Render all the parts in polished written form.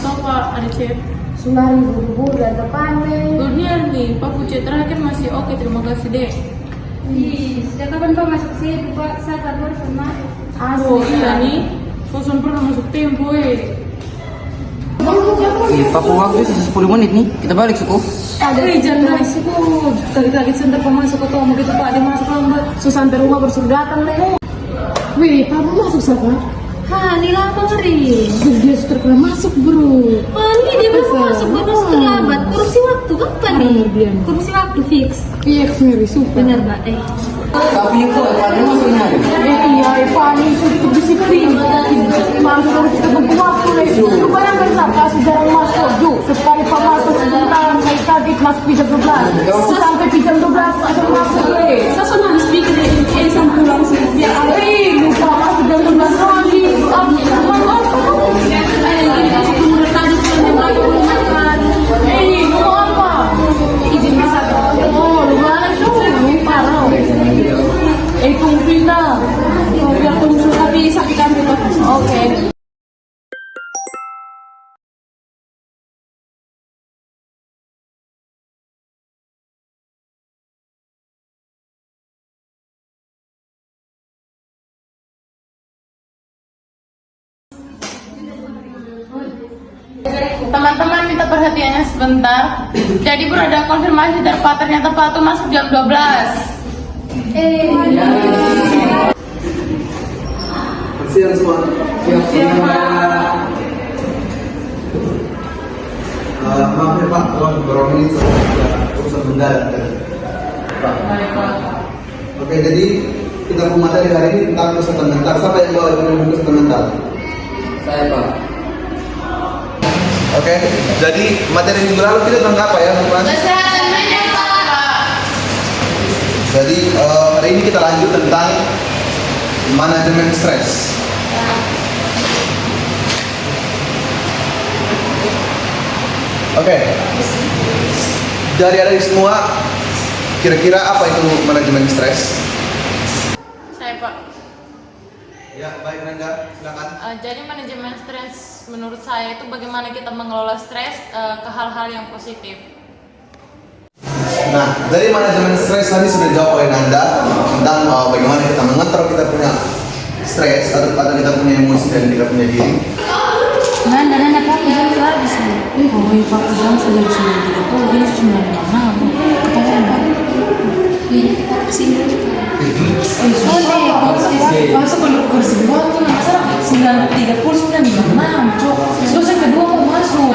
tahu Pak, ada cek. 9.000 bulan depannya. Dunia nih, Pak Pucet terakhir masih oke, terima kasih deh. Ih, sejak kapan Pak masuk sini Pak? Saya baru sama. Oh iya nih, kosan pernah masuk tempo Pak waktu sisa 10 menit nih, kita balik suku. Ada jangan dari suku, kaget-kaget sebentar pemasuk atau mau gitu Pak, dia masuk lambat. Susah sampai rumah baru datang deh. Wih, Pak mau masuk siapa? Hah, ini lama nih. Dia sudah pernah masuk bro. Oh, ini dia baru masuk, baru terlambat. Korupsi waktu kapan nih? Korupsi waktu fix. Iya, Mary, super. Benar Mbak. Tapi itu Pak masuknya. Iya, Pak ini sudah disiplin. Masuk harus ketemu waktu nih. Lu bayangkan saat sejarah masuk, Ju. Sekali Pak masuk sebentar, saya kaget masuk jam 12. Sampai jam 12 masuk nih. Saya sudah habis bikin ini sampai langsung biar Lupa masuk jam 12 lagi. Mau apa? izin masak. Oh, lu mana tuh? Ini parah. Tunggu Vina. Biar tunggu tapi sakitan dulu. Oke. Teman-teman minta perhatiannya sebentar. Jadi baru ada konfirmasi dari Pak, ternyata Pak tuh masuk jam 12. Siang semua. Siang, Pak. Maaf ya Pak, kalau beberapa menit saya ada urusan mendadak ya. Pak. Baik, Pak. Oke, jadi kita materi hari ini tentang kesehatan mental. Siapa yang bawa ilmu kesehatan mental? Saya Pak. Oke, jadi materi minggu lalu kita tentang apa ya, Pak? Kesehatan mental, Pak. Jadi hari ini kita lanjut tentang manajemen stres. Oke. Dari adik semua, kira-kira apa itu manajemen stres? Saya, Pak. Ya, baik Nanda, silakan. Jadi manajemen stres menurut saya itu bagaimana kita mengelola stres ke hal-hal yang positif. Nah, dari manajemen stres tadi sudah dijawab oleh Nanda tentang bagaimana kita mengontrol kita punya stres atau kita punya emosi dan kita punya diri. Nanda Pak jam sudah di sini. Oh, Pak jam sudah di sini. Oh, ini 9.56. Ketahuan Pak. Ini kita kesini dulu. Masuk ke kursi waktu masa 9.30 9.56 cok. Dosen kedua mau masuk.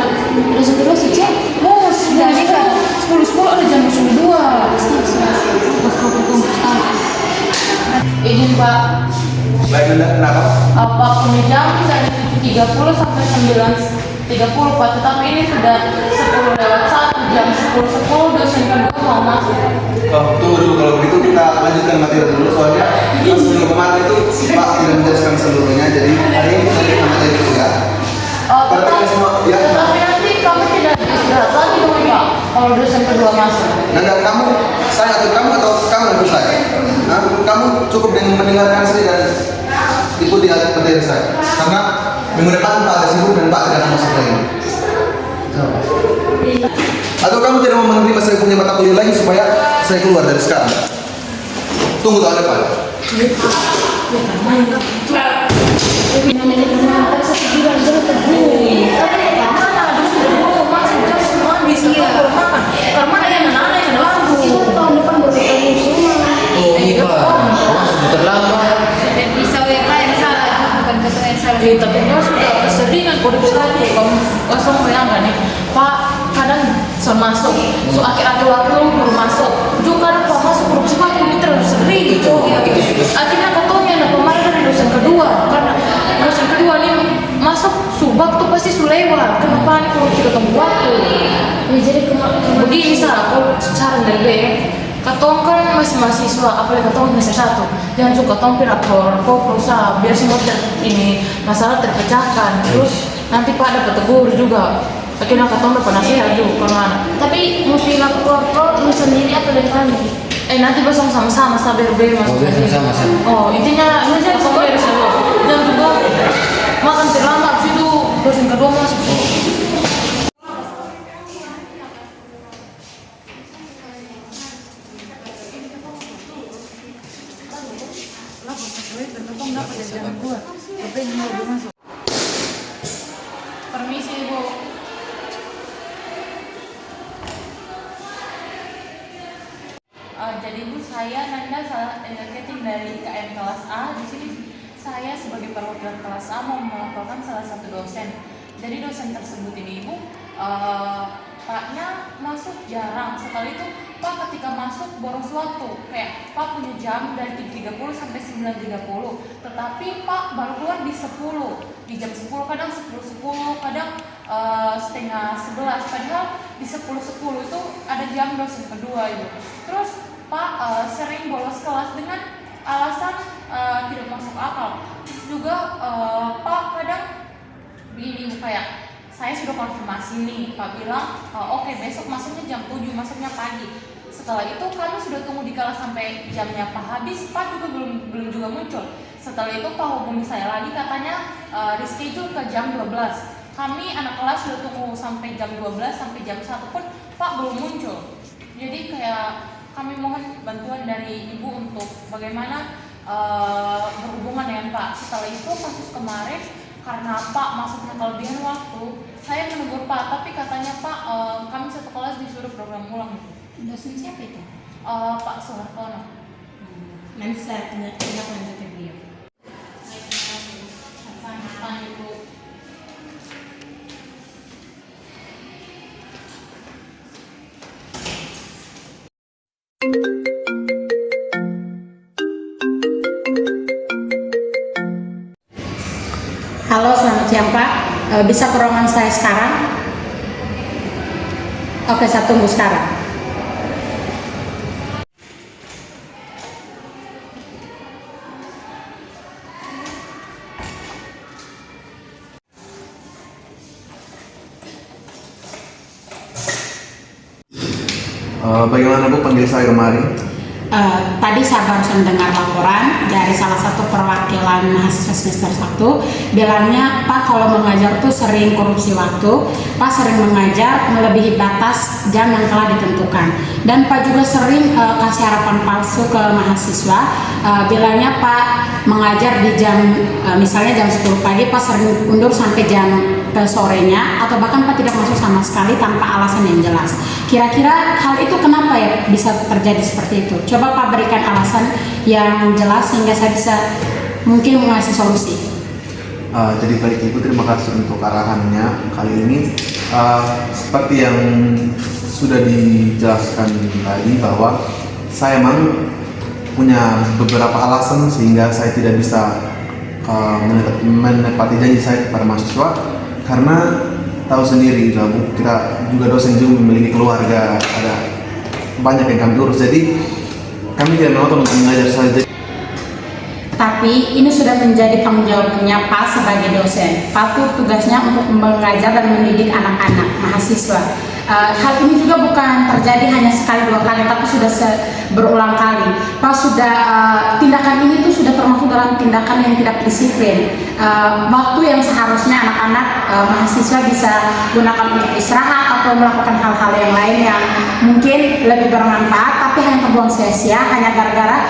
Dosen kedua sih cek. Oh, sudah ini kan 10 ada jam 2. Izin Pak. Baik Nanda, kenapa? Apa punya jam dari 30 sampai 9.30 Pak, tetapi ini sudah 10:01, jam 10.10 dosen kedua mau masuk. Oh, tunggu dulu, kalau begitu kita lanjutkan materi dulu soalnya pas minggu kemarin itu Pak tidak menjelaskan seluruhnya, jadi hari ini kita lanjutkan materi dulu ya. Perhatikan semua, ya. Tetapi nanti kami tidak istirahat lagi dong Pak, kalau dosen kedua masuk. Nanda, saya atau kamu atau saya? Nah, kamu cukup dengan mendengarkan saya dan ikuti materi saya. Karena minggu depan Pak ada sibuk dan Pak tidak akan masuk lagi. Atau kamu tidak mau menerima saya punya mata kuliah lagi supaya saya keluar dari sekarang? Tunggu tahun depan. Oh iya Pak, terlambat. Tapi dia sudah keseringan korupsi lagi. Kosong bayangkan nih Pak, kadang masuk akhir-akhir waktu baru masuk juga kadang Pak masuk korupsi waktu ini terlalu sering gitu. Akhirnya katanya ada pemain dari dosen kedua, karena dosen kedua nih masuk waktu pasti lewat. Kenapa nih korupsi ketemu waktu? Ya jadi begini aku saran dari B. Katong kan masih mahasiswa, apalagi katong masih satu. Jangan suka katong rapor, perusahaan biar semua ini masalah terpecahkan. Terus nanti Pak dapat tegur juga. Akhirnya katong dapat nasihat juga kalau Tapi mesti lapor lu sendiri atau dari kami? nanti besok sama-sama sabar B masuk. Sama-sama. Oh, intinya katong beres dulu. Dan juga makan terlambat situ dosen kedua masuk. A. Di sini saya sebagai perwakilan kelas A mau melaporkan salah satu dosen. Jadi dosen tersebut ini Ibu, Paknya masuk jarang. Setelah itu Pak ketika masuk boros waktu, kayak Pak punya jam dari 7.30 sampai 9.30, tetapi Pak baru keluar di 10, di jam 10, kadang 10.10, kadang setengah 11, padahal di 10.10 itu ada jam dosen kedua Ibu. Terus Pak sering bolos kelas dengan alasan tidak masuk akal. Terus juga Pak kadang begini kayak saya sudah konfirmasi nih, Pak bilang oke, besok masuknya jam 7, masuknya pagi. Setelah itu kami sudah tunggu di kelas sampai jamnya Pak habis, Pak juga belum juga muncul. Setelah itu Pak hubungi saya lagi, katanya reschedule ke jam 12. Kami anak kelas sudah tunggu sampai jam 12, sampai jam 1 pun Pak belum muncul. Jadi kayak kami mohon bantuan dari Ibu untuk bagaimana berhubungan dengan Pak. Setelah itu kasus kemarin, karena Pak masuknya kelebihan waktu, saya menegur Pak, tapi katanya Pak kami satu kelas disuruh program ulang. Dosen siapa itu? Pak Soehartono. Nanti saya tindak lanjut ke beliau. Sama Ibu. Halo, selamat siang Pak. Bisa ke ruangan saya sekarang? Oke, saya tunggu sekarang. Bagaimana Bu panggil saya kemari? Tadi saya barusan dengar laporan dari salah satu perwakilan mahasiswa semester 1, bilangnya Pak kalau mengajar tuh sering korupsi waktu, Pak sering mengajar melebihi batas jam yang telah ditentukan, dan Pak juga sering kasih harapan palsu ke mahasiswa, bilangnya Pak mengajar di jam misalnya jam 10 pagi, Pak sering undur sampai jam ke sorenya, atau bahkan Pak tidak masuk sama sekali tanpa alasan yang jelas. Kira-kira hal itu kenapa ya bisa terjadi seperti itu? Coba Pak berikan alasan yang jelas sehingga saya bisa mungkin mengasih solusi. Jadi baik Ibu, terima kasih untuk arahannya kali ini. Seperti yang sudah dijelaskan tadi bahwa saya memang punya beberapa alasan sehingga saya tidak bisa menepati janji saya kepada mahasiswa, karena tahu sendiri lah Bu, kita juga dosen juga memiliki keluarga, ada banyak yang kami urus, jadi kami tidak mau untuk mengajar saja. Tapi ini sudah menjadi tanggung jawabnya Pak sebagai dosen. Pak tuh tugasnya untuk mengajar dan mendidik anak-anak mahasiswa. Hal ini juga bukan terjadi hanya sekali dua kali, tapi sudah berulang kali. Pak sudah tindakan ini tuh sudah termasuk dalam tindakan yang tidak disiplin. Waktu yang seharusnya anak-anak mahasiswa bisa gunakan untuk istirahat atau melakukan hal-hal yang lain yang mungkin lebih bermanfaat, tapi hanya terbuang sia-sia hanya gara-gara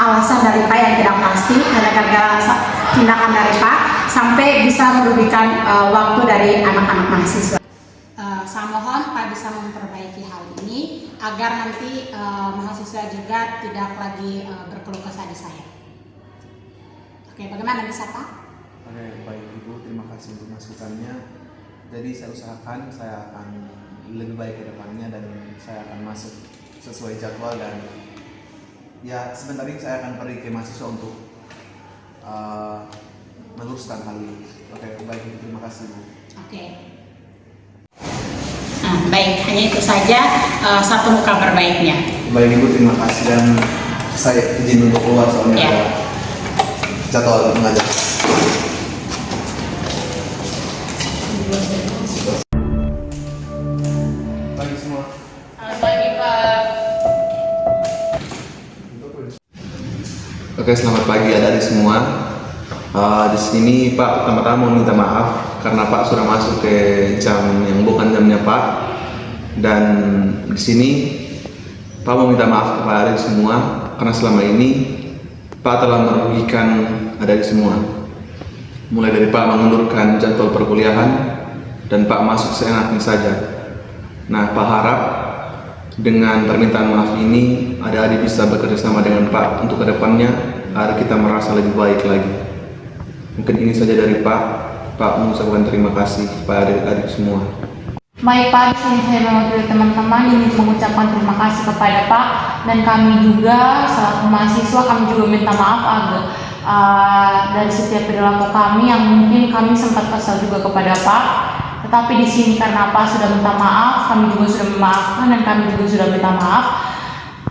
alasan dari Pak yang tidak pasti, hanya gara-gara tindakan dari Pak sampai bisa merugikan waktu dari anak-anak mahasiswa. Saya mohon Pak bisa memperbaiki hal ini agar nanti mahasiswa juga tidak lagi berkeluh kesah di saya. Oke, bagaimana bisa Pak? Oke, baik Ibu, terima kasih untuk masukannya. Jadi saya usahakan saya akan lebih baik ke depannya dan saya akan masuk sesuai jadwal, dan ya sebentar ini saya akan pergi ke mahasiswa untuk meluruskan hal ini. Oke, baik Ibu, terima kasih Bu. Oke. Nah, baik, hanya itu saja satu muka perbaiknya. Baik Ibu, terima kasih, dan saya izin untuk keluar soalnya Ya. ada jadwal mengajar. Pagi semua. Selamat pagi Pak. Oke, selamat pagi adik-adik semua. Di sini Pak pertama-tama mau minta maaf karena Pak sudah masuk ke jam yang bukan jamnya Pak, dan di sini Pak mau minta maaf kepada adik semua karena selama ini Pak telah merugikan adik semua. Mulai dari Pak mengundurkan jadwal perkuliahan dan Pak masuk seenaknya saja. Nah, Pak harap dengan permintaan maaf ini adik-adik bisa bekerja sama dengan Pak untuk kedepannya agar kita merasa lebih baik lagi. Mungkin ini saja dari Pak. Pak mengucapkan terima kasih kepada adik-adik semua. Baik Pak, di sini saya mewakili teman-teman ingin mengucapkan terima kasih kepada Pak, dan kami juga selaku mahasiswa kami juga minta maaf dari setiap perilaku kami yang mungkin kami sempat kesal juga kepada Pak. Tetapi di sini karena Pak sudah minta maaf, kami juga sudah memaafkan dan kami juga sudah minta maaf.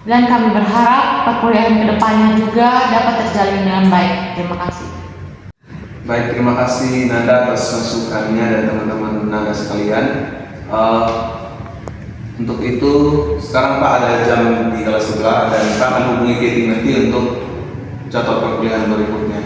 Dan kami berharap perkuliahan kedepannya juga dapat terjalin dengan baik. Terima kasih. Baik, terima kasih Nanda atas masukannya dan teman-teman Nanda sekalian. Untuk itu sekarang Pak ada jam di kelas sebelah dan Pak akan hubungi Katie nanti untuk jadwal perkuliahan berikutnya.